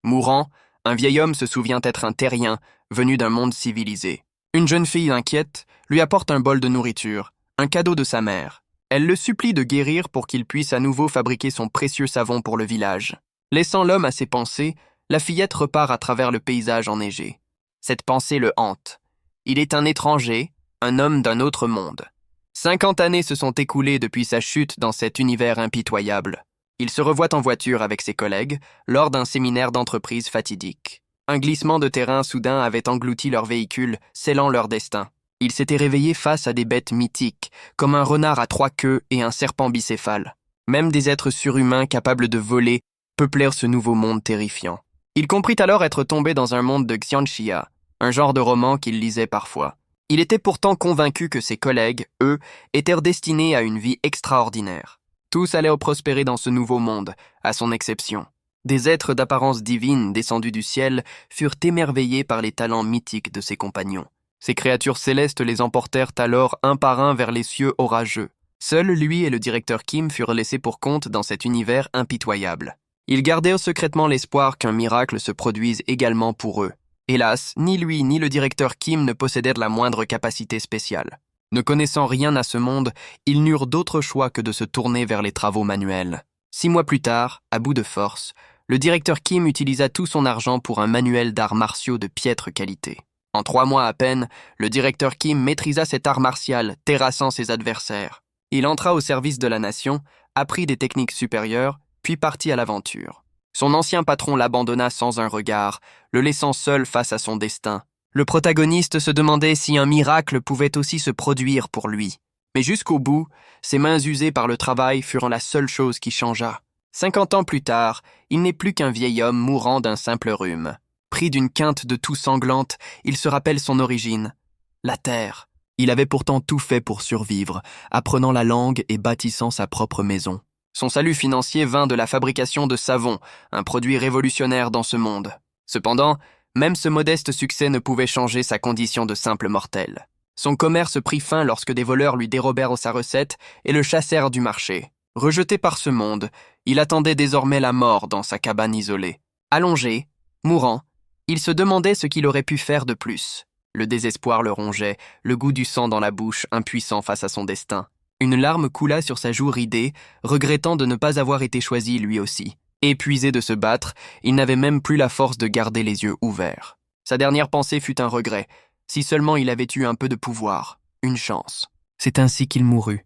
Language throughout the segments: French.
Mourant, un vieil homme se souvient être un terrien venu d'un monde civilisé. Une jeune fille inquiète lui apporte un bol de nourriture, un cadeau de sa mère. Elle le supplie de guérir pour qu'il puisse à nouveau fabriquer son précieux savon pour le village. Laissant l'homme à ses pensées, la fillette repart à travers le paysage enneigé. Cette pensée le hante. Il est un étranger, un homme d'un autre monde. 50 années se sont écoulées depuis sa chute dans cet univers impitoyable. Il se revoit en voiture avec ses collègues lors d'un séminaire d'entreprise fatidique. Un glissement de terrain soudain avait englouti leur véhicule, scellant leur destin. Ils s'étaient réveillés face à des bêtes mythiques, comme un renard à 3 queues et un serpent bicéphale. Même des êtres surhumains capables de voler peuplèrent ce nouveau monde terrifiant. Il comprit alors être tombé dans un monde de Xianxia, un genre de roman qu'il lisait parfois. Il était pourtant convaincu que ses collègues, eux, étaient destinés à une vie extraordinaire. Tous allaient prospérer dans ce nouveau monde, à son exception. Des êtres d'apparence divine descendus du ciel furent émerveillés par les talents mythiques de ses compagnons. Ces créatures célestes les emportèrent alors un par un vers les cieux orageux. Seuls lui et le directeur Kim furent laissés pour compte dans cet univers impitoyable. Ils gardèrent secrètement l'espoir qu'un miracle se produise également pour eux. Hélas, ni lui ni le directeur Kim ne possédèrent la moindre capacité spéciale. Ne connaissant rien à ce monde, ils n'eurent d'autre choix que de se tourner vers les travaux manuels. 6 mois plus tard, à bout de force, le directeur Kim utilisa tout son argent pour un manuel d'arts martiaux de piètre qualité. En 3 mois à peine, le directeur Kim maîtrisa cet art martial, terrassant ses adversaires. Il entra au service de la nation, apprit des techniques supérieures, puis partit à l'aventure. Son ancien patron l'abandonna sans un regard, le laissant seul face à son destin. Le protagoniste se demandait si un miracle pouvait aussi se produire pour lui. Mais jusqu'au bout, ses mains usées par le travail furent la seule chose qui changea. 50 ans plus tard, il n'est plus qu'un vieil homme mourant d'un simple rhume. Pris d'une quinte de toux sanglante, il se rappelle son origine. La terre. Il avait pourtant tout fait pour survivre, apprenant la langue et bâtissant sa propre maison. Son salut financier vint de la fabrication de savon, un produit révolutionnaire dans ce monde. Cependant, même ce modeste succès ne pouvait changer sa condition de simple mortel. Son commerce prit fin lorsque des voleurs lui dérobèrent sa recette et le chassèrent du marché. Rejeté par ce monde, il attendait désormais la mort dans sa cabane isolée. Allongé, mourant, il se demandait ce qu'il aurait pu faire de plus. Le désespoir le rongeait, le goût du sang dans la bouche, impuissant face à son destin. Une larme coula sur sa joue ridée, regrettant de ne pas avoir été choisi lui aussi. Épuisé de se battre, il n'avait même plus la force de garder les yeux ouverts. Sa dernière pensée fut un regret. Si seulement il avait eu un peu de pouvoir, une chance. C'est ainsi qu'il mourut,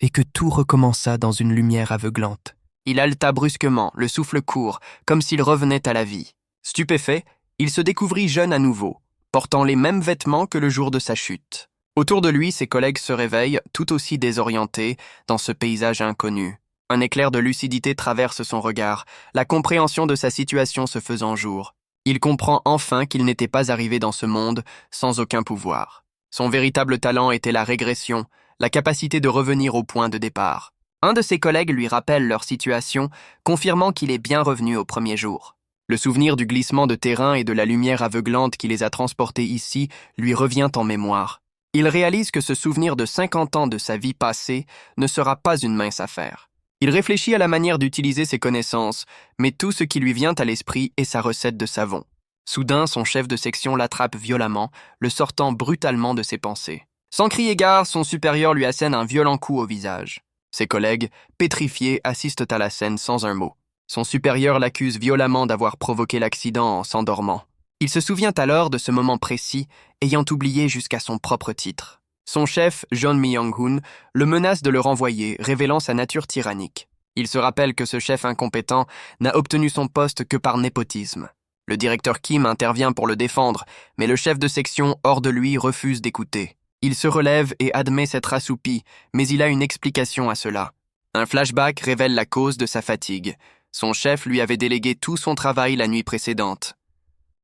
et que tout recommença dans une lumière aveuglante. Il haleta brusquement, le souffle court, comme s'il revenait à la vie. Stupéfait, il se découvrit jeune à nouveau, portant les mêmes vêtements que le jour de sa chute. Autour de lui, ses collègues se réveillent, tout aussi désorientés, dans ce paysage inconnu. Un éclair de lucidité traverse son regard, la compréhension de sa situation se faisant jour. Il comprend enfin qu'il n'était pas arrivé dans ce monde sans aucun pouvoir. Son véritable talent était la régression, la capacité de revenir au point de départ. Un de ses collègues lui rappelle leur situation, confirmant qu'il est bien revenu au premier jour. Le souvenir du glissement de terrain et de la lumière aveuglante qui les a transportés ici lui revient en mémoire. Il réalise que ce souvenir de 50 ans de sa vie passée ne sera pas une mince affaire. Il réfléchit à la manière d'utiliser ses connaissances, mais tout ce qui lui vient à l'esprit est sa recette de savon. Soudain, son chef de section l'attrape violemment, le sortant brutalement de ses pensées. Sans crier gare, son supérieur lui assène un violent coup au visage. Ses collègues, pétrifiés, assistent à la scène sans un mot. Son supérieur l'accuse violemment d'avoir provoqué l'accident en s'endormant. Il se souvient alors de ce moment précis, ayant oublié jusqu'à son propre titre. Son chef, John Myung-hoon, le menace de le renvoyer, révélant sa nature tyrannique. Il se rappelle que ce chef incompétent n'a obtenu son poste que par népotisme. Le directeur Kim intervient pour le défendre, mais le chef de section, hors de lui, refuse d'écouter. Il se relève et admet s'être assoupi, mais il a une explication à cela. Un flashback révèle la cause de sa fatigue. Son chef lui avait délégué tout son travail la nuit précédente.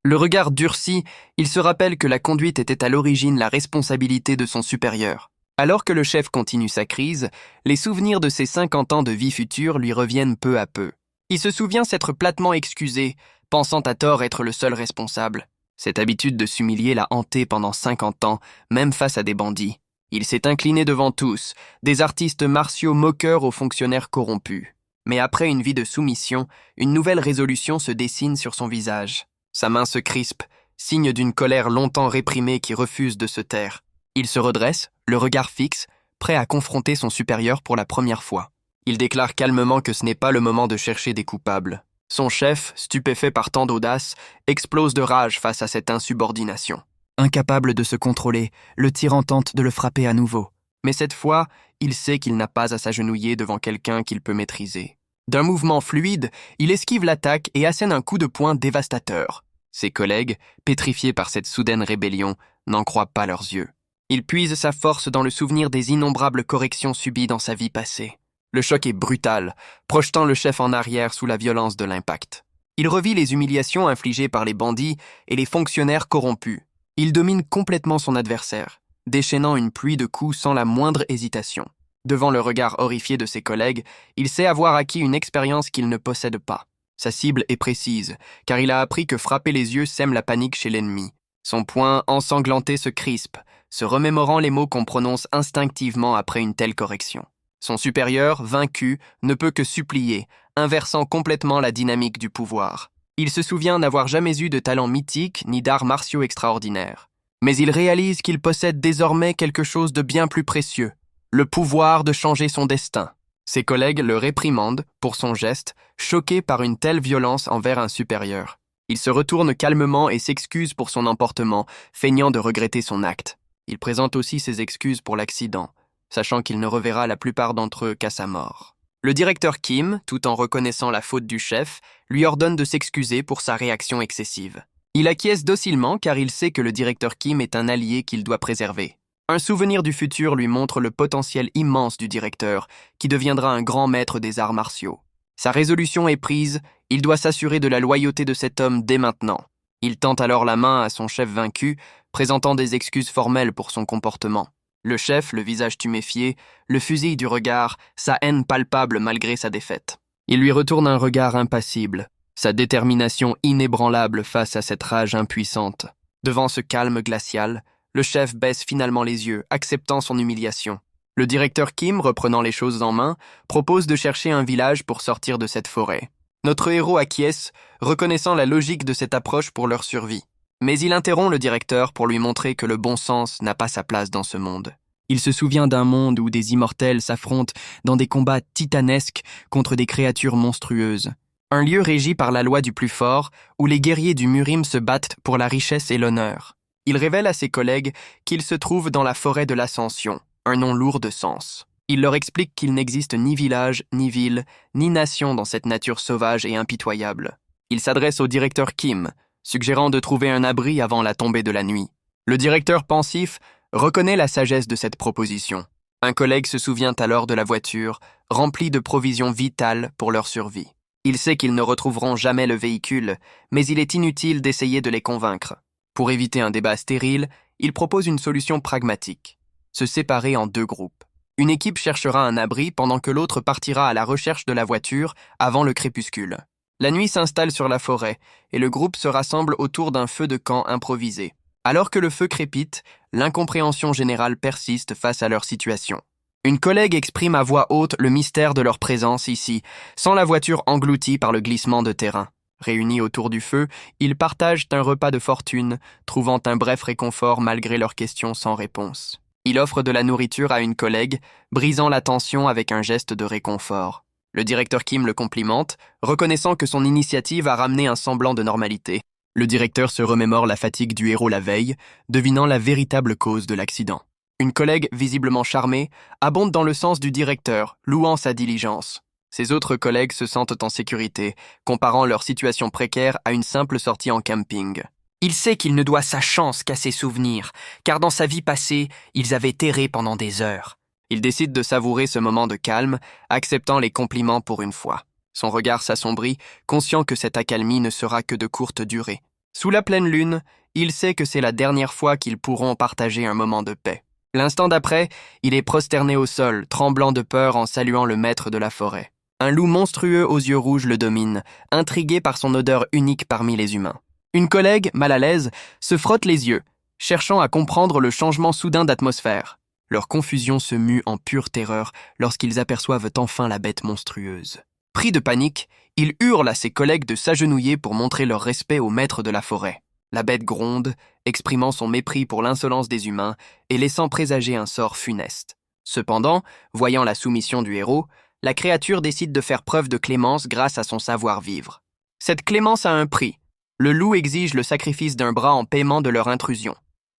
Le regard durci, il se rappelle que la conduite était à l'origine la responsabilité de son supérieur. Alors que le chef continue sa crise, les souvenirs de ses 50 ans de vie future lui reviennent peu à peu. Il se souvient s'être platement excusé, pensant à tort être le seul responsable. Cette habitude de s'humilier l'a hanté pendant 50 ans, même face à des bandits. Il s'est incliné devant tous, des artistes martiaux moqueurs aux fonctionnaires corrompus. Mais après une vie de soumission, une nouvelle résolution se dessine sur son visage. Sa main se crispe, signe d'une colère longtemps réprimée qui refuse de se taire. Il se redresse, le regard fixe, prêt à confronter son supérieur pour la première fois. Il déclare calmement que ce n'est pas le moment de chercher des coupables. Son chef, stupéfait par tant d'audace, explose de rage face à cette insubordination. Incapable de se contrôler, le tyran tente de le frapper à nouveau. Mais cette fois, il sait qu'il n'a pas à s'agenouiller devant quelqu'un qu'il peut maîtriser. D'un mouvement fluide, il esquive l'attaque et assène un coup de poing dévastateur. Ses collègues, pétrifiés par cette soudaine rébellion, n'en croient pas leurs yeux. Il puise sa force dans le souvenir des innombrables corrections subies dans sa vie passée. Le choc est brutal, projetant le chef en arrière sous la violence de l'impact. Il revit les humiliations infligées par les bandits et les fonctionnaires corrompus. Il domine complètement son adversaire, déchaînant une pluie de coups sans la moindre hésitation. Devant le regard horrifié de ses collègues, il sait avoir acquis une expérience qu'il ne possède pas. Sa cible est précise, car il a appris que frapper les yeux sème la panique chez l'ennemi. Son poing ensanglanté se crispe, se remémorant les mots qu'on prononce instinctivement après une telle correction. Son supérieur, vaincu, ne peut que supplier, inversant complètement la dynamique du pouvoir. Il se souvient n'avoir jamais eu de talent mythique ni d'arts martiaux extraordinaires. Mais il réalise qu'il possède désormais quelque chose de bien plus précieux, le pouvoir de changer son destin. Ses collègues le réprimandent pour son geste, choqués par une telle violence envers un supérieur. Il se retourne calmement et s'excuse pour son emportement, feignant de regretter son acte. Il présente aussi ses excuses pour l'accident, sachant qu'il ne reverra la plupart d'entre eux qu'à sa mort. Le directeur Kim, tout en reconnaissant la faute du chef, lui ordonne de s'excuser pour sa réaction excessive. Il acquiesce docilement car il sait que le directeur Kim est un allié qu'il doit préserver. Un souvenir du futur lui montre le potentiel immense du directeur, qui deviendra un grand maître des arts martiaux. Sa résolution est prise, il doit s'assurer de la loyauté de cet homme dès maintenant. Il tend alors la main à son chef vaincu, présentant des excuses formelles pour son comportement. Le chef, le visage tuméfié, le fusil du regard, sa haine palpable malgré sa défaite. Il lui retourne un regard impassible, sa détermination inébranlable face à cette rage impuissante. Devant ce calme glacial, le chef baisse finalement les yeux, acceptant son humiliation. Le directeur Kim, reprenant les choses en main, propose de chercher un village pour sortir de cette forêt. Notre héros acquiesce, reconnaissant la logique de cette approche pour leur survie. Mais il interrompt le directeur pour lui montrer que le bon sens n'a pas sa place dans ce monde. Il se souvient d'un monde où des immortels s'affrontent dans des combats titanesques contre des créatures monstrueuses. Un lieu régi par la loi du plus fort, où les guerriers du Murim se battent pour la richesse et l'honneur. Il révèle à ses collègues qu'il se trouve dans la forêt de l'Ascension, un nom lourd de sens. Il leur explique qu'il n'existe ni village, ni ville, ni nation dans cette nature sauvage et impitoyable. Il s'adresse au directeur Kim, suggérant de trouver un abri avant la tombée de la nuit. Le directeur pensif reconnaît la sagesse de cette proposition. Un collègue se souvient alors de la voiture, remplie de provisions vitales pour leur survie. Il sait qu'ils ne retrouveront jamais le véhicule, mais il est inutile d'essayer de les convaincre. Pour éviter un débat stérile, il propose une solution pragmatique. Se séparer en deux groupes. Une équipe cherchera un abri pendant que l'autre partira à la recherche de la voiture avant le crépuscule. La nuit s'installe sur la forêt et le groupe se rassemble autour d'un feu de camp improvisé. Alors que le feu crépite, l'incompréhension générale persiste face à leur situation. Une collègue exprime à voix haute le mystère de leur présence ici, sans la voiture engloutie par le glissement de terrain. Réunis autour du feu, ils partagent un repas de fortune, trouvant un bref réconfort malgré leurs questions sans réponse. Il offre de la nourriture à une collègue, brisant la tension avec un geste de réconfort. Le directeur Kim le complimente, reconnaissant que son initiative a ramené un semblant de normalité. Le directeur se remémore la fatigue du héros la veille, devinant la véritable cause de l'accident. Une collègue, visiblement charmée, abonde dans le sens du directeur, louant sa diligence. Ses autres collègues se sentent en sécurité, comparant leur situation précaire à une simple sortie en camping. Il sait qu'il ne doit sa chance qu'à ses souvenirs, car dans sa vie passée, ils avaient erré pendant des heures. Il décide de savourer ce moment de calme, acceptant les compliments pour une fois. Son regard s'assombrit, conscient que cette accalmie ne sera que de courte durée. Sous la pleine lune, il sait que c'est la dernière fois qu'ils pourront partager un moment de paix. L'instant d'après, il est prosterné au sol, tremblant de peur en saluant le maître de la forêt. Un loup monstrueux aux yeux rouges le domine, intrigué par son odeur unique parmi les humains. Une collègue, mal à l'aise, se frotte les yeux, cherchant à comprendre le changement soudain d'atmosphère. Leur confusion se mue en pure terreur lorsqu'ils aperçoivent enfin la bête monstrueuse. Pris de panique, il hurle à ses collègues de s'agenouiller pour montrer leur respect au maître de la forêt. La bête gronde, exprimant son mépris pour l'insolence des humains et laissant présager un sort funeste. Cependant, voyant la soumission du héros, la créature décide de faire preuve de clémence grâce à son savoir-vivre. Cette clémence a un prix. Le loup exige le sacrifice d'un bras en paiement de leur intrusion.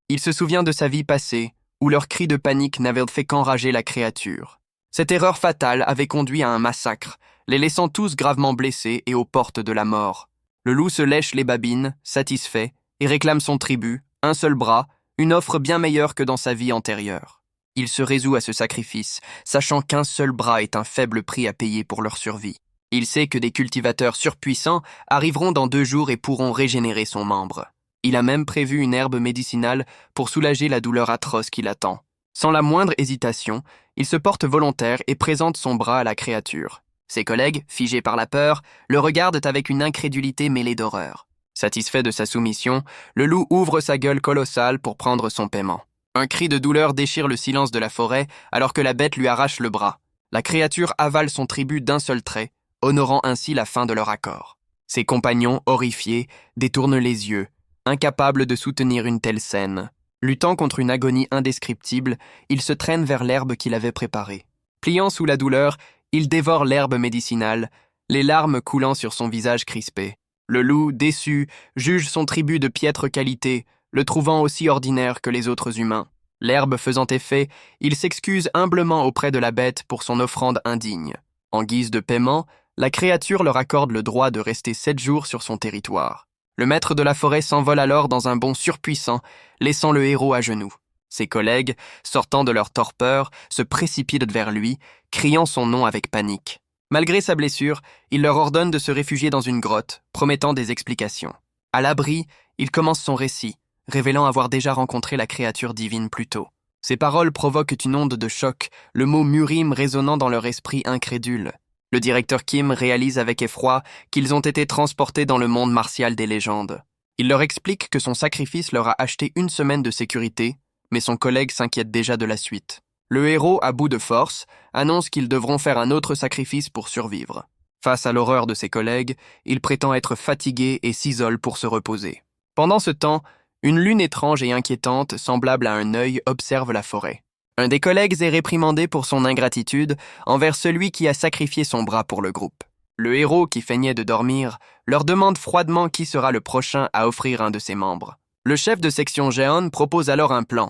Il se souvient de sa vie passée, où leurs cris de panique n'avaient fait qu'enrager la créature. Cette erreur fatale avait conduit à un massacre, les laissant tous gravement blessés et aux portes de la mort. Le loup se lèche les babines, satisfait, et réclame son tribut, un seul bras, une offre bien meilleure que dans sa vie antérieure. Il se résout à ce sacrifice, sachant qu'un seul bras est un faible prix à payer pour leur survie. Il sait que des cultivateurs surpuissants arriveront dans 2 jours et pourront régénérer son membre. Il a même prévu une herbe médicinale pour soulager la douleur atroce qui l'attend. Sans la moindre hésitation, il se porte volontaire et présente son bras à la créature. Ses collègues, figés par la peur, le regardent avec une incrédulité mêlée d'horreur. Satisfait de sa soumission, le loup ouvre sa gueule colossale pour prendre son paiement. Un cri de douleur déchire le silence de la forêt alors que la bête lui arrache le bras. La créature avale son tribut d'un seul trait, honorant ainsi la fin de leur accord. Ses compagnons, horrifiés, détournent les yeux, incapables de soutenir une telle scène. Luttant contre une agonie indescriptible, il se traîne vers l'herbe qu'il avait préparée. Pliant sous la douleur, il dévore l'herbe médicinale, les larmes coulant sur son visage crispé. Le loup, déçu, juge son tribut de piètre qualité, le trouvant aussi ordinaire que les autres humains. L'herbe faisant effet, il s'excuse humblement auprès de la bête pour son offrande indigne. En guise de paiement, la créature leur accorde le droit de rester 7 jours sur son territoire. Le maître de la forêt s'envole alors dans un bond surpuissant, laissant le héros à genoux. Ses collègues, sortant de leur torpeur, se précipitent vers lui, criant son nom avec panique. Malgré sa blessure, il leur ordonne de se réfugier dans une grotte, promettant des explications. À l'abri, il commence son récit, révélant avoir déjà rencontré la créature divine plus tôt. Ses paroles provoquent une onde de choc, le mot Murim résonnant dans leur esprit incrédule. Le directeur Kim réalise avec effroi qu'ils ont été transportés dans le monde martial des légendes. Il leur explique que son sacrifice leur a acheté 1 semaine de sécurité, mais son collègue s'inquiète déjà de la suite. Le héros, à bout de force, annonce qu'ils devront faire un autre sacrifice pour survivre. Face à l'horreur de ses collègues, il prétend être fatigué et s'isole pour se reposer. Pendant ce temps, une lune étrange et inquiétante, semblable à un œil, observe la forêt. Un des collègues est réprimandé pour son ingratitude envers celui qui a sacrifié son bras pour le groupe. Le héros, qui feignait de dormir, leur demande froidement qui sera le prochain à offrir un de ses membres. Le chef de section Jeon propose alors un plan.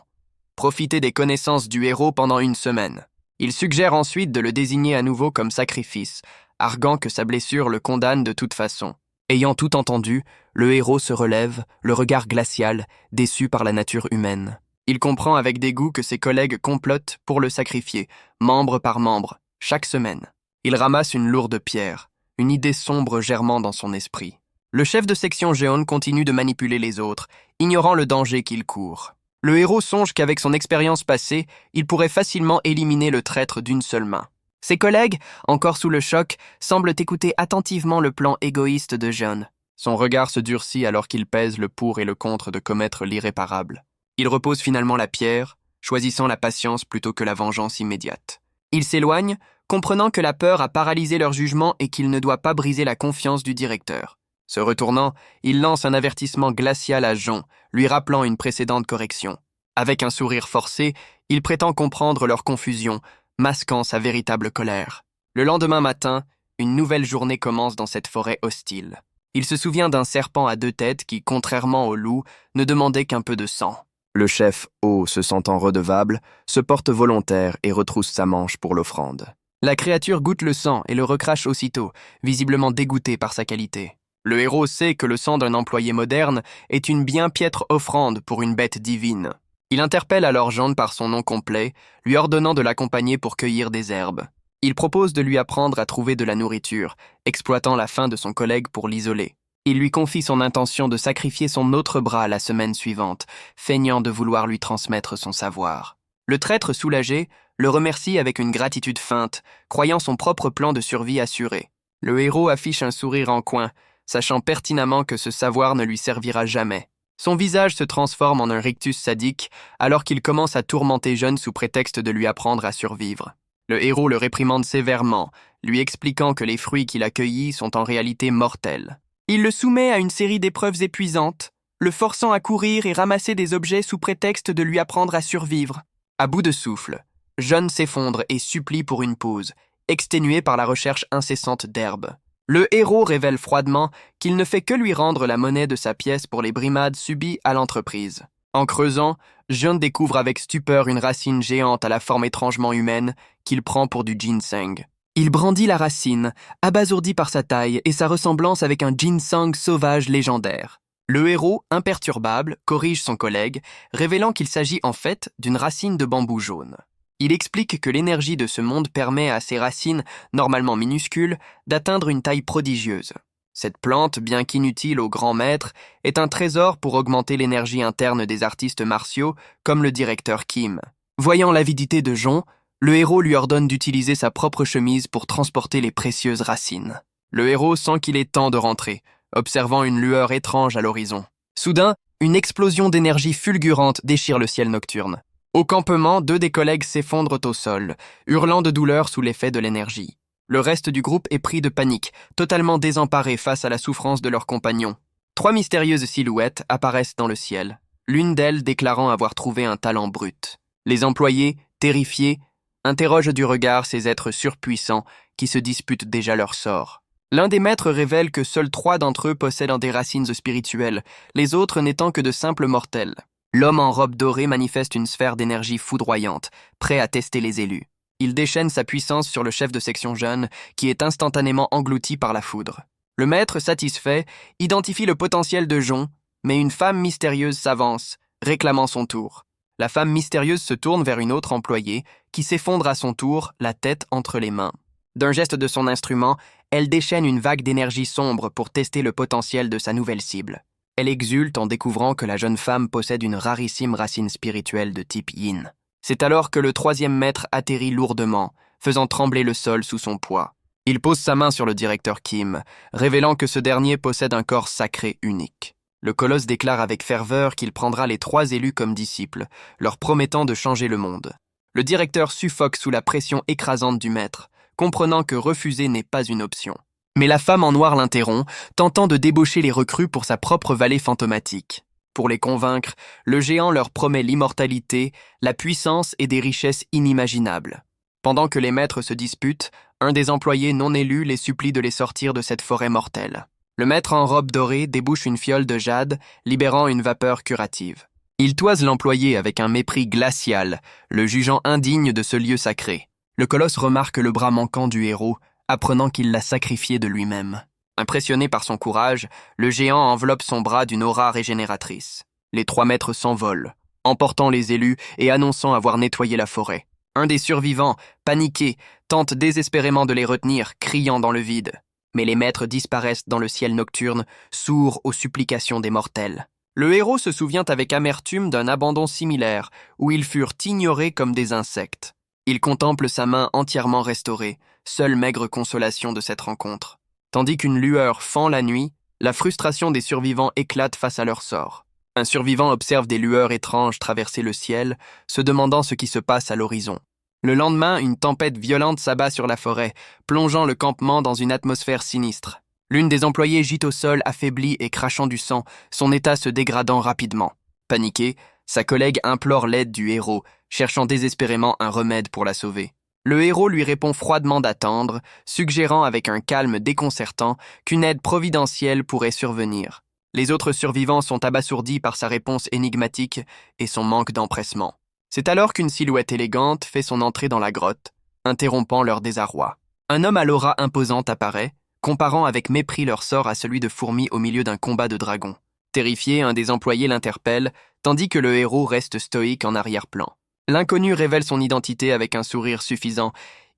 Profiter des connaissances du héros pendant 1 semaine. Il suggère ensuite de le désigner à nouveau comme sacrifice, arguant que sa blessure le condamne de toute façon. Ayant tout entendu, le héros se relève, le regard glacial, déçu par la nature humaine. Il comprend avec dégoût que ses collègues complotent pour le sacrifier, membre par membre, chaque semaine. Il ramasse une lourde pierre, une idée sombre germant dans son esprit. Le chef de section Jeon continue de manipuler les autres, ignorant le danger qu'il court. Le héros songe qu'avec son expérience passée, il pourrait facilement éliminer le traître d'1 seule main. Ses collègues, encore sous le choc, semblent écouter attentivement le plan égoïste de Jeon. Son regard se durcit alors qu'il pèse le pour et le contre de commettre l'irréparable. Il repose finalement la pierre, choisissant la patience plutôt que la vengeance immédiate. Il s'éloigne, comprenant que la peur a paralysé leur jugement et qu'il ne doit pas briser la confiance du directeur. Se retournant, il lance un avertissement glacial à Jon, lui rappelant une précédente correction. Avec un sourire forcé, il prétend comprendre leur confusion, masquant sa véritable colère. Le lendemain matin, une nouvelle journée commence dans cette forêt hostile. Il se souvient d'un serpent à 2 têtes qui, contrairement au loup, ne demandait qu'un peu de sang. Le chef, se sentant redevable, se porte volontaire et retrousse sa manche pour l'offrande. La créature goûte le sang et le recrache aussitôt, visiblement dégoûté par sa qualité. Le héros sait que le sang d'un employé moderne est une bien piètre offrande pour une bête divine. Il interpelle alors Jeon par son nom complet, lui ordonnant de l'accompagner pour cueillir des herbes. Il propose de lui apprendre à trouver de la nourriture, exploitant la faim de son collègue pour l'isoler. Il lui confie son intention de sacrifier son autre bras la semaine suivante, feignant de vouloir lui transmettre son savoir. Le traître soulagé le remercie avec une gratitude feinte, croyant son propre plan de survie assuré. Le héros affiche un sourire en coin, sachant pertinemment que ce savoir ne lui servira jamais. Son visage se transforme en un rictus sadique alors qu'il commence à tourmenter Jeon sous prétexte de lui apprendre à survivre. Le héros le réprimande sévèrement, lui expliquant que les fruits qu'il a cueillis sont en réalité mortels. Il le soumet à une série d'épreuves épuisantes, le forçant à courir et ramasser des objets sous prétexte de lui apprendre à survivre. À bout de souffle, John s'effondre et supplie pour une pause, exténué par la recherche incessante d'herbes. Le héros révèle froidement qu'il ne fait que lui rendre la monnaie de sa pièce pour les brimades subies à l'entreprise. En creusant, John découvre avec stupeur une racine géante à la forme étrangement humaine qu'il prend pour du ginseng. Il brandit la racine, abasourdi par sa taille et sa ressemblance avec un ginseng sauvage légendaire. Le héros, imperturbable, corrige son collègue, révélant qu'il s'agit en fait d'une racine de bambou jaune. Il explique que l'énergie de ce monde permet à ces racines, normalement minuscules, d'atteindre une taille prodigieuse. Cette plante, bien qu'inutile aux grands maîtres, est un trésor pour augmenter l'énergie interne des artistes martiaux, comme le directeur Kim. Voyant l'avidité de Jon, le héros lui ordonne d'utiliser sa propre chemise pour transporter les précieuses racines. Le héros sent qu'il est temps de rentrer, observant une lueur étrange à l'horizon. Soudain, une explosion d'énergie fulgurante déchire le ciel nocturne. Au campement, 2 des collègues s'effondrent au sol, hurlant de douleur sous l'effet de l'énergie. Le reste du groupe est pris de panique, totalement désemparé face à la souffrance de leurs compagnons. 3 mystérieuses silhouettes apparaissent dans le ciel, l'une d'elles déclarant avoir trouvé un talent brut. Les employés, terrifiés, interrogent du regard ces êtres surpuissants qui se disputent déjà leur sort. L'un des maîtres révèle que seuls 3 d'entre eux possèdent des racines spirituelles, les autres n'étant que de simples mortels. L'homme en robe dorée manifeste une sphère d'énergie foudroyante, prêt à tester les élus. Il déchaîne sa puissance sur le chef de section jeune, qui est instantanément englouti par la foudre. Le maître, satisfait, identifie le potentiel de Jon, mais une femme mystérieuse s'avance, réclamant son tour. La femme mystérieuse se tourne vers une autre employée, qui s'effondre à son tour, la tête entre les mains. D'un geste de son instrument, elle déchaîne une vague d'énergie sombre pour tester le potentiel de sa nouvelle cible. Elle exulte en découvrant que la jeune femme possède une rarissime racine spirituelle de type yin. C'est alors que le 3e maître atterrit lourdement, faisant trembler le sol sous son poids. Il pose sa main sur le directeur Kim, révélant que ce dernier possède un corps sacré unique. Le colosse déclare avec ferveur qu'il prendra les 3 élus comme disciples, leur promettant de changer le monde. Le directeur suffoque sous la pression écrasante du maître, comprenant que refuser n'est pas une option. Mais la femme en noir l'interrompt, tentant de débaucher les recrues pour sa propre vallée fantomatique. Pour les convaincre, le géant leur promet l'immortalité, la puissance et des richesses inimaginables. Pendant que les maîtres se disputent, un des employés non élus les supplie de les sortir de cette forêt mortelle. Le maître en robe dorée débouche une fiole de jade, libérant une vapeur curative. Il toise l'employé avec un mépris glacial, le jugeant indigne de ce lieu sacré. Le colosse remarque le bras manquant du héros, apprenant qu'il l'a sacrifié de lui-même. Impressionné par son courage, le géant enveloppe son bras d'une aura régénératrice. Les 3 maîtres s'envolent, emportant les élus et annonçant avoir nettoyé la forêt. Un des survivants, paniqué, tente désespérément de les retenir, criant dans le vide. Mais les maîtres disparaissent dans le ciel nocturne, sourds aux supplications des mortels. Le héros se souvient avec amertume d'un abandon similaire, où ils furent ignorés comme des insectes. Il contemple sa main entièrement restaurée, seule maigre consolation de cette rencontre. Tandis qu'une lueur fend la nuit, la frustration des survivants éclate face à leur sort. Un survivant observe des lueurs étranges traverser le ciel, se demandant ce qui se passe à l'horizon. Le lendemain, une tempête violente s'abat sur la forêt, plongeant le campement dans une atmosphère sinistre. L'une des employées gît au sol, affaiblie et crachant du sang, son état se dégradant rapidement. Paniquée, sa collègue implore l'aide du héros, cherchant désespérément un remède pour la sauver. Le héros lui répond froidement d'attendre, suggérant avec un calme déconcertant qu'une aide providentielle pourrait survenir. Les autres survivants sont abasourdis par sa réponse énigmatique et son manque d'empressement. C'est alors qu'une silhouette élégante fait son entrée dans la grotte, interrompant leur désarroi. Un homme à l'aura imposante apparaît, comparant avec mépris leur sort à celui de fourmis au milieu d'un combat de dragons. Terrifié, un des employés l'interpelle, tandis que le héros reste stoïque en arrière-plan. L'inconnu révèle son identité avec un sourire suffisant.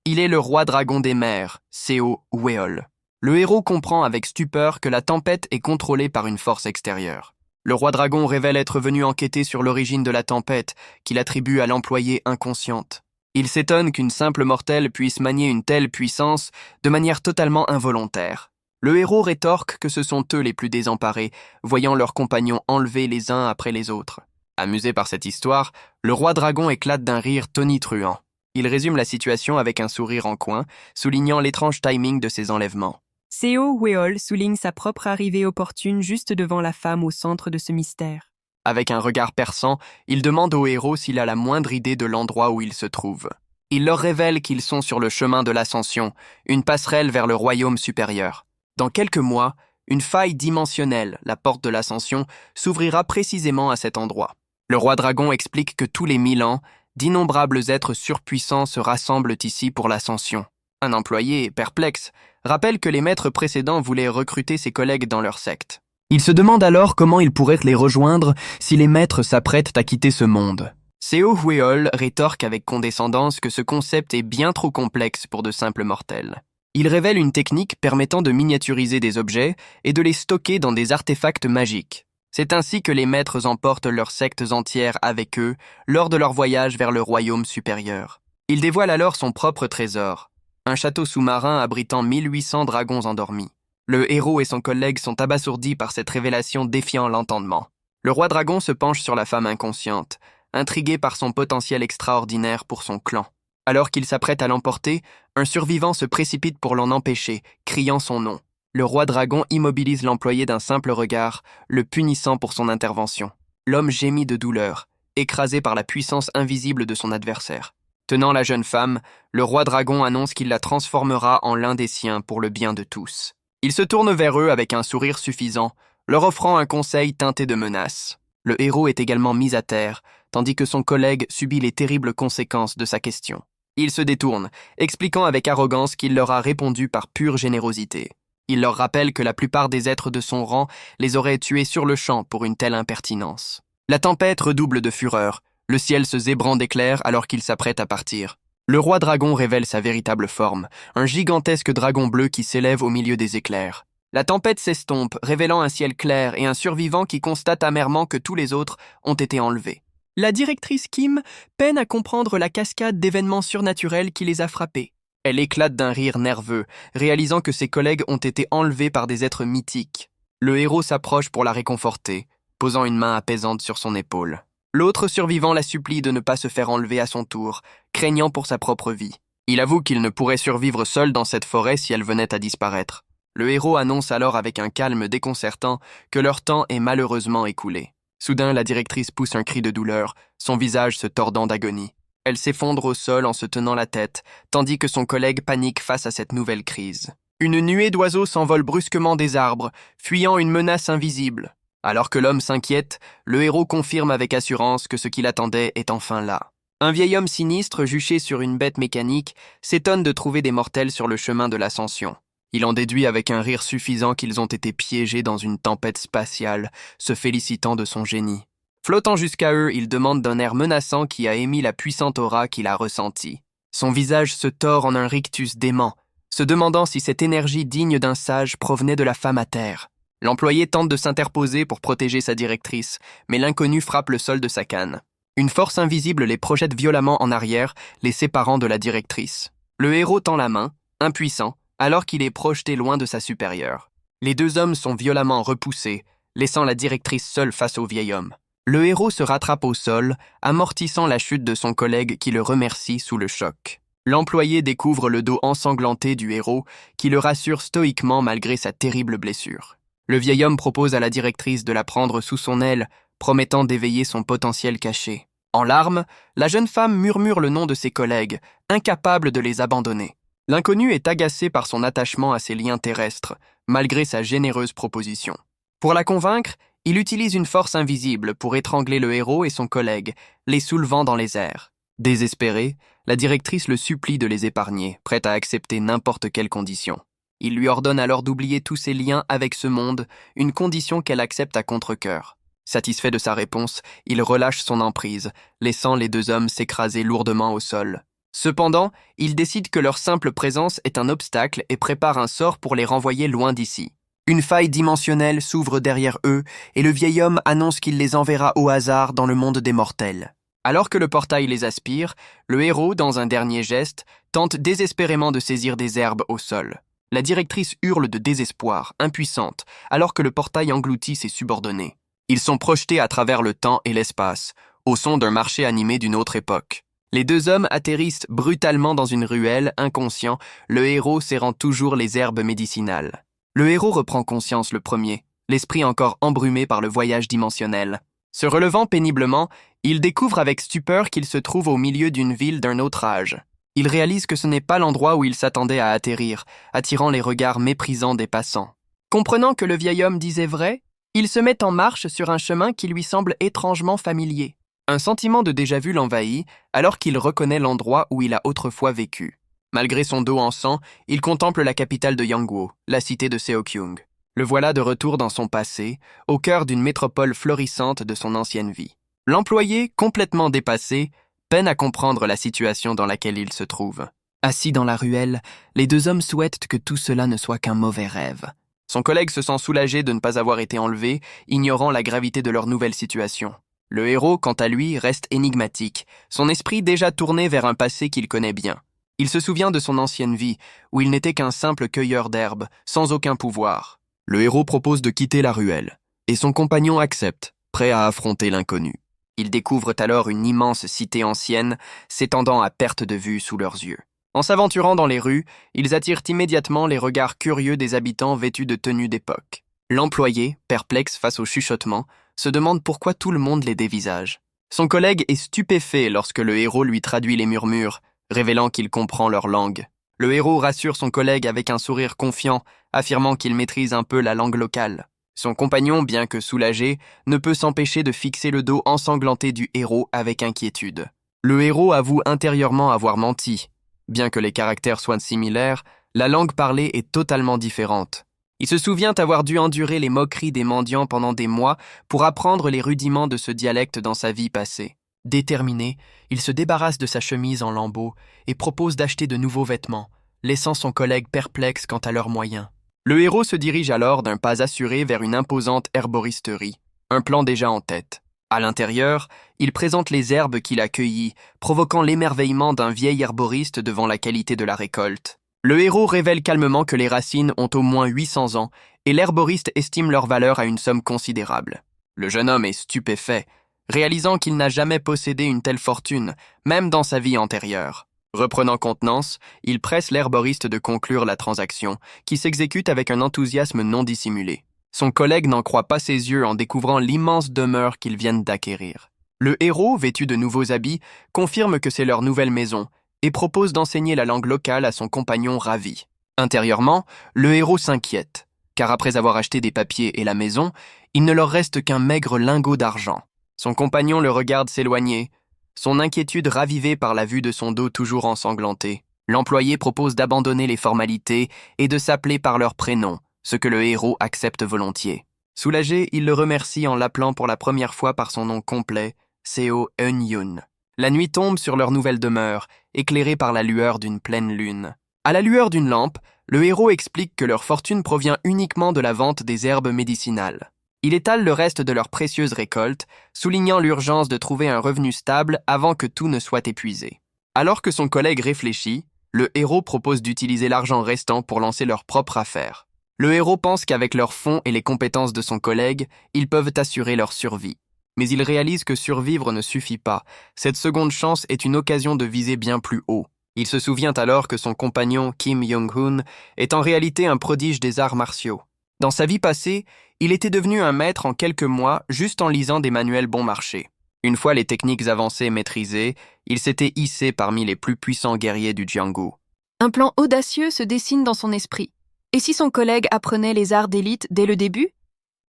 Il est le roi dragon des mers, Seo Weol. Le héros comprend avec stupeur que la tempête est contrôlée par une force extérieure. Le roi dragon révèle être venu enquêter sur l'origine de la tempête, qu'il attribue à l'employée inconsciente. Il s'étonne qu'une simple mortelle puisse manier une telle puissance de manière totalement involontaire. Le héros rétorque que ce sont eux les plus désemparés, voyant leurs compagnons enlevés les uns après les autres. Amusé par cette histoire, le roi dragon éclate d'un rire tonitruant. Il résume la situation avec un sourire en coin, soulignant l'étrange timing de ses enlèvements. Seo Weol souligne sa propre arrivée opportune juste devant la femme au centre de ce mystère. Avec un regard perçant, il demande au héros s'il a la moindre idée de l'endroit où il se trouve. Il leur révèle qu'ils sont sur le chemin de l'ascension, une passerelle vers le royaume supérieur. Dans quelques mois, une faille dimensionnelle, la porte de l'ascension, s'ouvrira précisément à cet endroit. Le roi dragon explique que tous les 1000 ans, d'innombrables êtres surpuissants se rassemblent ici pour l'ascension. Un employé, perplexe, rappelle que les maîtres précédents voulaient recruter ses collègues dans leur secte. Il se demande alors comment il pourrait les rejoindre si les maîtres s'apprêtent à quitter ce monde. Seo Weol rétorque avec condescendance que ce concept est bien trop complexe pour de simples mortels. Il révèle une technique permettant de miniaturiser des objets et de les stocker dans des artefacts magiques. C'est ainsi que les maîtres emportent leurs sectes entières avec eux lors de leur voyage vers le royaume supérieur. Il dévoile alors son propre trésor, un château sous-marin abritant 1800 dragons endormis. Le héros et son collègue sont abasourdis par cette révélation défiant l'entendement. Le roi dragon se penche sur la femme inconsciente, intrigué par son potentiel extraordinaire pour son clan. Alors qu'il s'apprête à l'emporter, un survivant se précipite pour l'en empêcher, criant son nom. Le roi dragon immobilise l'employé d'un simple regard, le punissant pour son intervention. L'homme gémit de douleur, écrasé par la puissance invisible de son adversaire. Tenant la jeune femme, le roi dragon annonce qu'il la transformera en l'un des siens pour le bien de tous. Il se tourne vers eux avec un sourire suffisant, leur offrant un conseil teinté de menaces. Le héros est également mis à terre, tandis que son collègue subit les terribles conséquences de sa question. Il se détourne, expliquant avec arrogance qu'il leur a répondu par pure générosité. Il leur rappelle que la plupart des êtres de son rang les auraient tués sur le champ pour une telle impertinence. La tempête redouble de fureur, le ciel se zébrant d'éclairs alors qu'il s'apprête à partir. Le roi dragon révèle sa véritable forme, un gigantesque dragon bleu qui s'élève au milieu des éclairs. La tempête s'estompe, révélant un ciel clair et un survivant qui constate amèrement que tous les autres ont été enlevés. La directrice Kim peine à comprendre la cascade d'événements surnaturels qui les a frappés. Elle éclate d'un rire nerveux, réalisant que ses collègues ont été enlevés par des êtres mythiques. Le héros s'approche pour la réconforter, posant une main apaisante sur son épaule. L'autre survivant la supplie de ne pas se faire enlever à son tour, craignant pour sa propre vie. Il avoue qu'il ne pourrait survivre seul dans cette forêt si elle venait à disparaître. Le héros annonce alors avec un calme déconcertant que leur temps est malheureusement écoulé. Soudain, la directrice pousse un cri de douleur, son visage se tordant d'agonie. Elle s'effondre au sol en se tenant la tête, tandis que son collègue panique face à cette nouvelle crise. Une nuée d'oiseaux s'envole brusquement des arbres, fuyant une menace invisible. Alors que l'homme s'inquiète, le héros confirme avec assurance que ce qu'il attendait est enfin là. Un vieil homme sinistre, juché sur une bête mécanique, s'étonne de trouver des mortels sur le chemin de l'ascension. Il en déduit avec un rire suffisant qu'ils ont été piégés dans une tempête spatiale, se félicitant de son génie. Flottant jusqu'à eux, il demande d'un air menaçant qui a émis la puissante aura qu'il a ressentie. Son visage se tord en un rictus dément, se demandant si cette énergie digne d'un sage provenait de la femme à terre. L'employé tente de s'interposer pour protéger sa directrice, mais l'inconnu frappe le sol de sa canne. Une force invisible les projette violemment en arrière, les séparant de la directrice. Le héros tend la main, impuissant, alors qu'il est projeté loin de sa supérieure. Les deux hommes sont violemment repoussés, laissant la directrice seule face au vieil homme. Le héros se rattrape au sol, amortissant la chute de son collègue qui le remercie sous le choc. L'employé découvre le dos ensanglanté du héros, qui le rassure stoïquement malgré sa terrible blessure. Le vieil homme propose à la directrice de la prendre sous son aile, promettant d'éveiller son potentiel caché. En larmes, la jeune femme murmure le nom de ses collègues, incapable de les abandonner. L'inconnu est agacé par son attachement à ses liens terrestres, malgré sa généreuse proposition. Pour la convaincre, il utilise une force invisible pour étrangler le héros et son collègue, les soulevant dans les airs. Désespérée, la directrice le supplie de les épargner, prête à accepter n'importe quelle condition. Il lui ordonne alors d'oublier tous ses liens avec ce monde, une condition qu'elle accepte à contre-cœur. Satisfait de sa réponse, il relâche son emprise, laissant les deux hommes s'écraser lourdement au sol. Cependant, il décide que leur simple présence est un obstacle et prépare un sort pour les renvoyer loin d'ici. Une faille dimensionnelle s'ouvre derrière eux et le vieil homme annonce qu'il les enverra au hasard dans le monde des mortels. Alors que le portail les aspire, le héros, dans un dernier geste, tente désespérément de saisir des herbes au sol. La directrice hurle de désespoir, impuissante, alors que le portail engloutit ses subordonnés. Ils sont projetés à travers le temps et l'espace, au son d'un marché animé d'une autre époque. Les deux hommes atterrissent brutalement dans une ruelle, inconscient, le héros serrant toujours les herbes médicinales. Le héros reprend conscience le premier, l'esprit encore embrumé par le voyage dimensionnel. Se relevant péniblement, il découvre avec stupeur qu'il se trouve au milieu d'une ville d'un autre âge. Il réalise que ce n'est pas l'endroit où il s'attendait à atterrir, attirant les regards méprisants des passants. Comprenant que le vieil homme disait vrai, il se met en marche sur un chemin qui lui semble étrangement familier. Un sentiment de déjà-vu l'envahit, alors qu'il reconnaît l'endroit où il a autrefois vécu. Malgré son dos en sang, il contemple la capitale de Yangguo, la cité de Seokyung. Le voilà de retour dans son passé, au cœur d'une métropole florissante de son ancienne vie. L'employé, complètement dépassé, peine à comprendre la situation dans laquelle il se trouve. Assis dans la ruelle, les deux hommes souhaitent que tout cela ne soit qu'un mauvais rêve. Son collègue se sent soulagé de ne pas avoir été enlevé, ignorant la gravité de leur nouvelle situation. Le héros, quant à lui, reste énigmatique, son esprit déjà tourné vers un passé qu'il connaît bien. Il se souvient de son ancienne vie, où il n'était qu'un simple cueilleur d'herbes, sans aucun pouvoir. Le héros propose de quitter la ruelle, et son compagnon accepte, prêt à affronter l'inconnu. Ils découvrent alors une immense cité ancienne, s'étendant à perte de vue sous leurs yeux. En s'aventurant dans les rues, ils attirent immédiatement les regards curieux des habitants vêtus de tenues d'époque. L'employé, perplexe face au chuchotement, se demande pourquoi tout le monde les dévisage. Son collègue est stupéfait lorsque le héros lui traduit les murmures, révélant qu'il comprend leur langue. Le héros rassure son collègue avec un sourire confiant, affirmant qu'il maîtrise un peu la langue locale. Son compagnon, bien que soulagé, ne peut s'empêcher de fixer le dos ensanglanté du héros avec inquiétude. Le héros avoue intérieurement avoir menti. Bien que les caractères soient similaires, la langue parlée est totalement différente. Il se souvient avoir dû endurer les moqueries des mendiants pendant des mois pour apprendre les rudiments de ce dialecte dans sa vie passée. Déterminé, il se débarrasse de sa chemise en lambeaux et propose d'acheter de nouveaux vêtements, laissant son collègue perplexe quant à leurs moyens. Le héros se dirige alors d'un pas assuré vers une imposante herboristerie, un plan déjà en tête. À l'intérieur, il présente les herbes qu'il a cueillies, provoquant l'émerveillement d'un vieil herboriste devant la qualité de la récolte. Le héros révèle calmement que les racines ont au moins 800 ans et l'herboriste estime leur valeur à une somme considérable. Le jeune homme est stupéfait, réalisant qu'il n'a jamais possédé une telle fortune, même dans sa vie antérieure. Reprenant contenance, il presse l'herboriste de conclure la transaction, qui s'exécute avec un enthousiasme non dissimulé. Son collègue n'en croit pas ses yeux en découvrant l'immense demeure qu'ils viennent d'acquérir. Le héros, vêtu de nouveaux habits, confirme que c'est leur nouvelle maison et propose d'enseigner la langue locale à son compagnon ravi. Intérieurement, le héros s'inquiète, car après avoir acheté des papiers et la maison, il ne leur reste qu'un maigre lingot d'argent. Son compagnon le regarde s'éloigner, son inquiétude ravivée par la vue de son dos toujours ensanglanté. L'employé propose d'abandonner les formalités et de s'appeler par leur prénom, ce que le héros accepte volontiers. Soulagé, il le remercie en l'appelant pour la première fois par son nom complet, Seo Eun-yoon. La nuit tombe sur leur nouvelle demeure, éclairée par la lueur d'une pleine lune. À la lueur d'une lampe, le héros explique que leur fortune provient uniquement de la vente des herbes médicinales. Il étale le reste de leur précieuse récolte, soulignant l'urgence de trouver un revenu stable avant que tout ne soit épuisé. Alors que son collègue réfléchit, le héros propose d'utiliser l'argent restant pour lancer leur propre affaire. Le héros pense qu'avec leurs fonds et les compétences de son collègue, ils peuvent assurer leur survie. Mais il réalise que survivre ne suffit pas. Cette seconde chance est une occasion de viser bien plus haut. Il se souvient alors que son compagnon Kim Yong-hoon est en réalité un prodige des arts martiaux. Dans sa vie passée, il était devenu un maître en quelques mois juste en lisant des manuels bon marché. Une fois les techniques avancées maîtrisées, il s'était hissé parmi les plus puissants guerriers du Jiangsu. Un plan audacieux se dessine dans son esprit. Et si son collègue apprenait les arts d'élite dès le début ?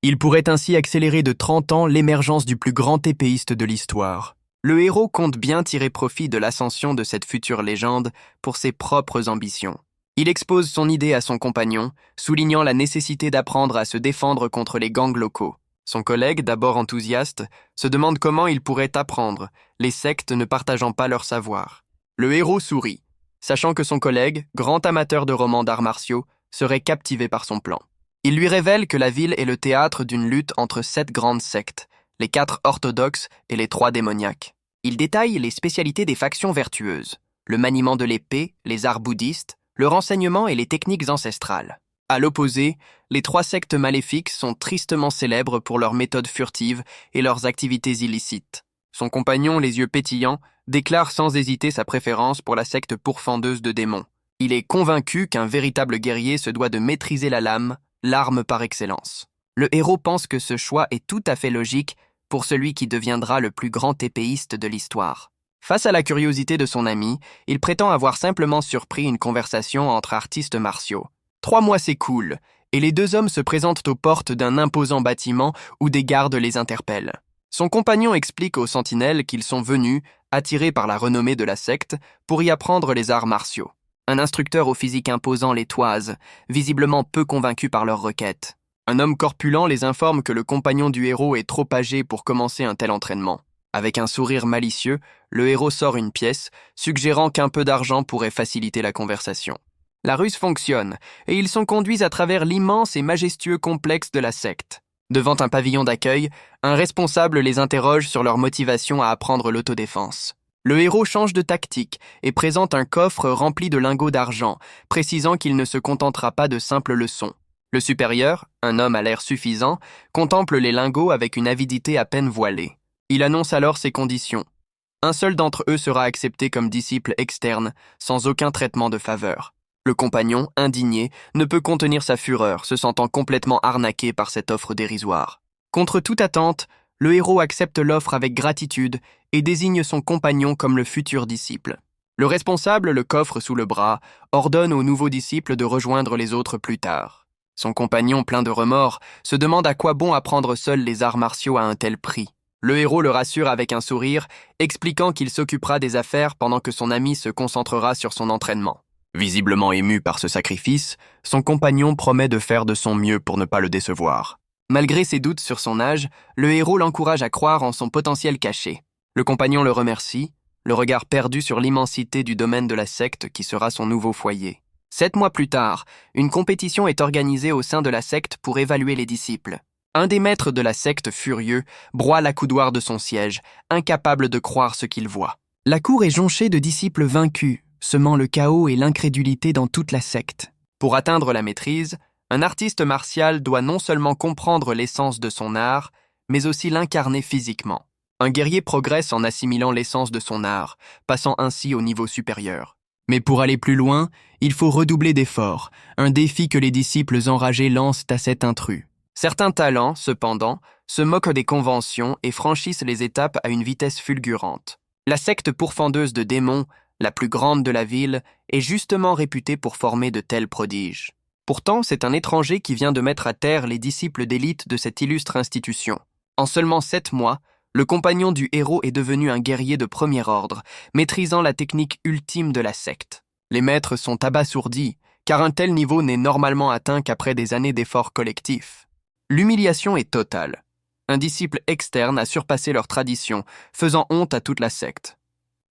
Il pourrait ainsi accélérer de 30 ans l'émergence du plus grand épéiste de l'histoire. Le héros compte bien tirer profit de l'ascension de cette future légende pour ses propres ambitions. Il expose son idée à son compagnon, soulignant la nécessité d'apprendre à se défendre contre les gangs locaux. Son collègue, d'abord enthousiaste, se demande comment il pourrait apprendre, les sectes ne partageant pas leur savoir. Le héros sourit, sachant que son collègue, grand amateur de romans d'arts martiaux, serait captivé par son plan. Il lui révèle que la ville est le théâtre d'une lutte entre 7 grandes sectes, les 4 orthodoxes et les 3 démoniaques. Il détaille les spécialités des factions vertueuses, le maniement de l'épée, les arts bouddhistes, le renseignement et les techniques ancestrales. À l'opposé, les 3 sectes maléfiques sont tristement célèbres pour leurs méthodes furtives et leurs activités illicites. Son compagnon, les yeux pétillants, déclare sans hésiter sa préférence pour la secte pourfendeuse de démons. Il est convaincu qu'un véritable guerrier se doit de maîtriser la lame, l'arme par excellence. Le héros pense que ce choix est tout à fait logique pour celui qui deviendra le plus grand épéiste de l'histoire. Face à la curiosité de son ami, il prétend avoir simplement surpris une conversation entre artistes martiaux. 3 mois s'écoulent, et les deux hommes se présentent aux portes d'un imposant bâtiment où des gardes les interpellent. Son compagnon explique aux sentinelles qu'ils sont venus, attirés par la renommée de la secte, pour y apprendre les arts martiaux. Un instructeur au physique imposant les toise, visiblement peu convaincu par leur requête. Un homme corpulent les informe que le compagnon du héros est trop âgé pour commencer un tel entraînement. Avec un sourire malicieux, le héros sort une pièce, suggérant qu'un peu d'argent pourrait faciliter la conversation. La ruse fonctionne, et ils sont conduits à travers l'immense et majestueux complexe de la secte. Devant un pavillon d'accueil, un responsable les interroge sur leur motivation à apprendre l'autodéfense. Le héros change de tactique et présente un coffre rempli de lingots d'argent, précisant qu'il ne se contentera pas de simples leçons. Le supérieur, un homme à l'air suffisant, contemple les lingots avec une avidité à peine voilée. Il annonce alors ses conditions. Un seul d'entre eux sera accepté comme disciple externe, sans aucun traitement de faveur. Le compagnon, indigné, ne peut contenir sa fureur, se sentant complètement arnaqué par cette offre dérisoire. Contre toute attente, le héros accepte l'offre avec gratitude et désigne son compagnon comme le futur disciple. Le responsable, le coffre sous le bras, ordonne au nouveau disciple de rejoindre les autres plus tard. Son compagnon, plein de remords, se demande à quoi bon apprendre seul les arts martiaux à un tel prix. Le héros le rassure avec un sourire, expliquant qu'il s'occupera des affaires pendant que son ami se concentrera sur son entraînement. Visiblement ému par ce sacrifice, son compagnon promet de faire de son mieux pour ne pas le décevoir. Malgré ses doutes sur son âge, le héros l'encourage à croire en son potentiel caché. Le compagnon le remercie, le regard perdu sur l'immensité du domaine de la secte qui sera son nouveau foyer. 7 mois plus tard, une compétition est organisée au sein de la secte pour évaluer les disciples. Un des maîtres de la secte, furieux, broie l'accoudoir de son siège, incapable de croire ce qu'il voit. La cour est jonchée de disciples vaincus, semant le chaos et l'incrédulité dans toute la secte. Pour atteindre la maîtrise, un artiste martial doit non seulement comprendre l'essence de son art, mais aussi l'incarner physiquement. Un guerrier progresse en assimilant l'essence de son art, passant ainsi au niveau supérieur. Mais pour aller plus loin, il faut redoubler d'efforts, un défi que les disciples enragés lancent à cet intrus. Certains talents, cependant, se moquent des conventions et franchissent les étapes à une vitesse fulgurante. La secte pourfendeuse de démons, la plus grande de la ville, est justement réputée pour former de tels prodiges. Pourtant, c'est un étranger qui vient de mettre à terre les disciples d'élite de cette illustre institution. En seulement 7 mois, le compagnon du héros est devenu un guerrier de premier ordre, maîtrisant la technique ultime de la secte. Les maîtres sont abasourdis, car un tel niveau n'est normalement atteint qu'après des années d'efforts collectifs. L'humiliation est totale. Un disciple externe a surpassé leur tradition, faisant honte à toute la secte.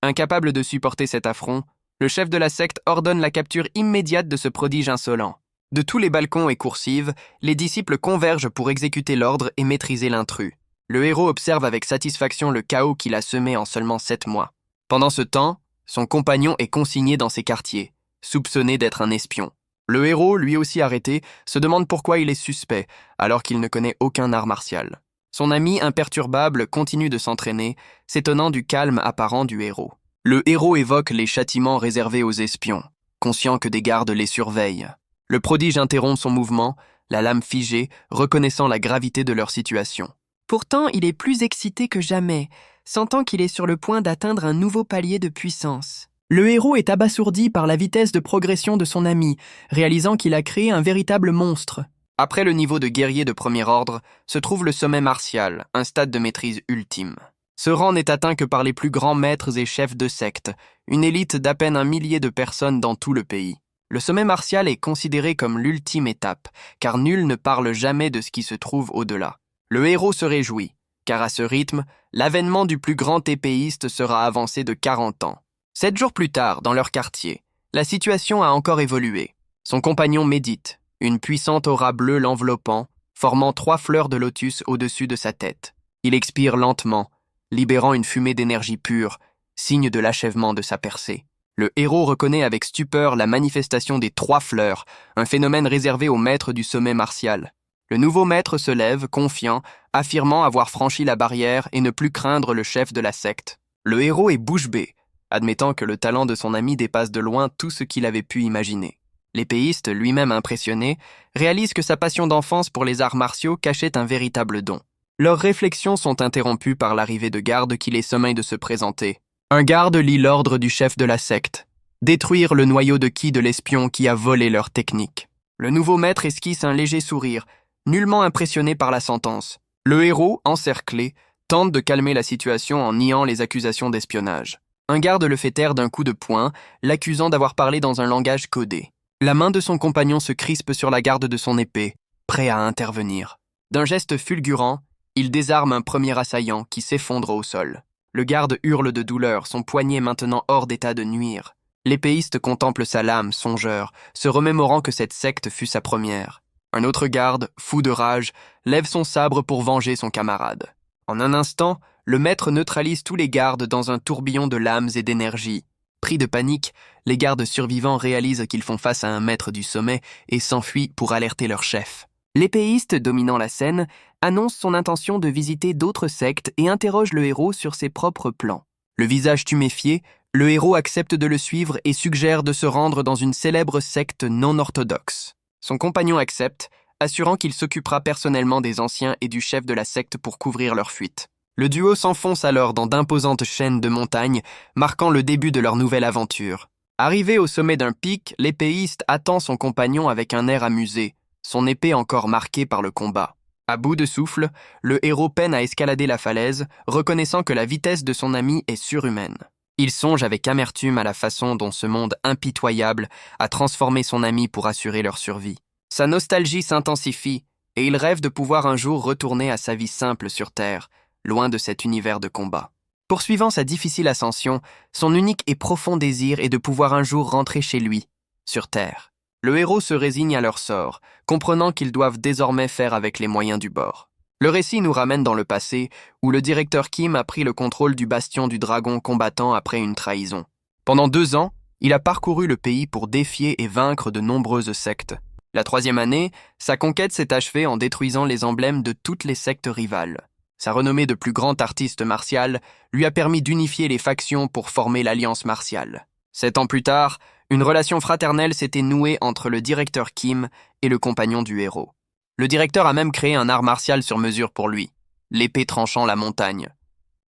Incapable de supporter cet affront, le chef de la secte ordonne la capture immédiate de ce prodige insolent. De tous les balcons et coursives, les disciples convergent pour exécuter l'ordre et maîtriser l'intrus. Le héros observe avec satisfaction le chaos qu'il a semé en seulement 7 mois. Pendant ce temps, son compagnon est consigné dans ses quartiers, soupçonné d'être un espion. Le héros, lui aussi arrêté, se demande pourquoi il est suspect, alors qu'il ne connaît aucun art martial. Son ami imperturbable continue de s'entraîner, s'étonnant du calme apparent du héros. Le héros évoque les châtiments réservés aux espions, conscient que des gardes les surveillent. Le prodige interrompt son mouvement, la lame figée, reconnaissant la gravité de leur situation. Pourtant, il est plus excité que jamais, sentant qu'il est sur le point d'atteindre un nouveau palier de puissance. Le héros est abasourdi par la vitesse de progression de son ami, réalisant qu'il a créé un véritable monstre. Après le niveau de guerrier de premier ordre, se trouve le sommet martial, un stade de maîtrise ultime. Ce rang n'est atteint que par les plus grands maîtres et chefs de secte, une élite d'à peine 1 millier de personnes dans tout le pays. Le sommet martial est considéré comme l'ultime étape, car nul ne parle jamais de ce qui se trouve au-delà. Le héros se réjouit, car à ce rythme, l'avènement du plus grand épéiste sera avancé de 40 ans. 7 jours plus tard, dans leur quartier, la situation a encore évolué. Son compagnon médite, une puissante aura bleue l'enveloppant, formant 3 fleurs de lotus au-dessus de sa tête. Il expire lentement, libérant une fumée d'énergie pure, signe de l'achèvement de sa percée. Le héros reconnaît avec stupeur la manifestation des 3 fleurs, un phénomène réservé aux maîtres du sommet martial. Le nouveau maître se lève, confiant, affirmant avoir franchi la barrière et ne plus craindre le chef de la secte. Le héros est bouche bée, admettant que le talent de son ami dépasse de loin tout ce qu'il avait pu imaginer. L'épéiste, lui-même impressionné, réalise que sa passion d'enfance pour les arts martiaux cachait un véritable don. Leurs réflexions sont interrompues par l'arrivée de gardes qui les sommeillent de se présenter. Un garde lit l'ordre du chef de la secte: détruire le noyau de qui de l'espion qui a volé leur technique. Le nouveau maître esquisse un léger sourire, nullement impressionné par la sentence. Le héros, encerclé, tente de calmer la situation en niant les accusations d'espionnage. Un garde le fait taire d'un coup de poing, l'accusant d'avoir parlé dans un langage codé. La main de son compagnon se crispe sur la garde de son épée, prêt à intervenir. D'un geste fulgurant, il désarme un premier assaillant qui s'effondre au sol. Le garde hurle de douleur, son poignet maintenant hors d'état de nuire. L'épéiste contemple sa lame, songeur, se remémorant que cette secte fut sa première. Un autre garde, fou de rage, lève son sabre pour venger son camarade. En un instant, le maître neutralise tous les gardes dans un tourbillon de lames et d'énergie. Pris de panique, les gardes survivants réalisent qu'ils font face à un maître du sommet et s'enfuient pour alerter leur chef. L'épéiste, dominant la scène, annonce son intention de visiter d'autres sectes et interroge le héros sur ses propres plans. Le visage tuméfié, le héros accepte de le suivre et suggère de se rendre dans une célèbre secte non orthodoxe. Son compagnon accepte, assurant qu'il s'occupera personnellement des anciens et du chef de la secte pour couvrir leur fuite. Le duo s'enfonce alors dans d'imposantes chaînes de montagnes, marquant le début de leur nouvelle aventure. Arrivé au sommet d'un pic, l'épéiste attend son compagnon avec un air amusé, son épée encore marquée par le combat. À bout de souffle, le héros peine à escalader la falaise, reconnaissant que la vitesse de son ami est surhumaine. Il songe avec amertume à la façon dont ce monde impitoyable a transformé son ami pour assurer leur survie. Sa nostalgie s'intensifie, et il rêve de pouvoir un jour retourner à sa vie simple sur Terre, loin de cet univers de combat. Poursuivant sa difficile ascension, son unique et profond désir est de pouvoir un jour rentrer chez lui, sur Terre. Le héros se résigne à leur sort, comprenant qu'ils doivent désormais faire avec les moyens du bord. Le récit nous ramène dans le passé, où le directeur Kim a pris le contrôle du bastion du dragon combattant après une trahison. Pendant 2 ans, il a parcouru le pays pour défier et vaincre de nombreuses sectes. La 3e année, sa conquête s'est achevée en détruisant les emblèmes de toutes les sectes rivales. Sa renommée de plus grand artiste martial lui a permis d'unifier les factions pour former l'Alliance martiale. 7 ans plus tard, une relation fraternelle s'était nouée entre le directeur Kim et le compagnon du héros. Le directeur a même créé un art martial sur mesure pour lui, l'épée tranchant la montagne.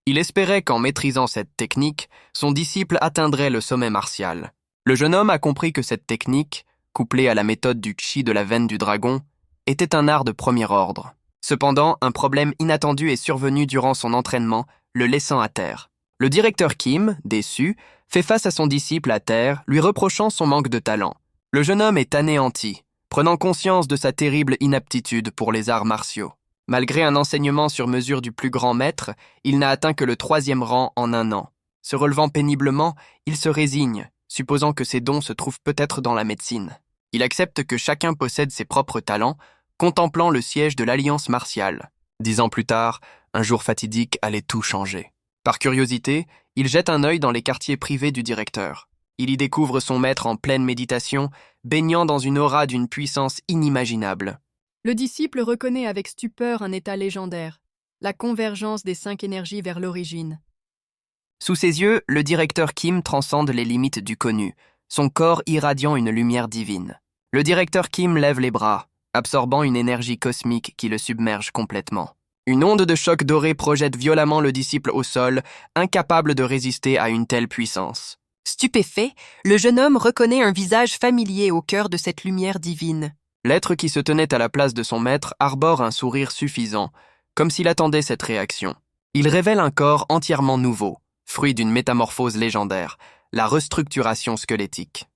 Il espérait qu'en maîtrisant cette technique, son disciple atteindrait le sommet martial. Le jeune homme a compris que cette technique, couplée à la méthode du chi de la veine du dragon, était un art de premier ordre. Cependant, un problème inattendu est survenu durant son entraînement, le laissant à terre. Le directeur Kim, déçu, fait face à son disciple à terre, lui reprochant son manque de talent. Le jeune homme est anéanti, prenant conscience de sa terrible inaptitude pour les arts martiaux. Malgré un enseignement sur mesure du plus grand maître, il n'a atteint que le 3e rang en 1 an. Se relevant péniblement, il se résigne, supposant que ses dons se trouvent peut-être dans la médecine. Il accepte que chacun possède ses propres talents, contemplant le siège de l'Alliance martiale. 10 ans plus tard, un jour fatidique allait tout changer. Par curiosité, il jette un œil dans les quartiers privés du directeur. Il y découvre son maître en pleine méditation, baignant dans une aura d'une puissance inimaginable. Le disciple reconnaît avec stupeur un état légendaire, la convergence des 5 énergies vers l'origine. Sous ses yeux, le directeur Kim transcende les limites du connu, son corps irradiant une lumière divine. Le directeur Kim lève les bras, absorbant une énergie cosmique qui le submerge complètement. Une onde de choc doré projette violemment le disciple au sol, incapable de résister à une telle puissance. Stupéfait, le jeune homme reconnaît un visage familier au cœur de cette lumière divine. L'être qui se tenait à la place de son maître arbore un sourire suffisant, comme s'il attendait cette réaction. Il révèle un corps entièrement nouveau, fruit d'une métamorphose légendaire, la restructuration squelettique.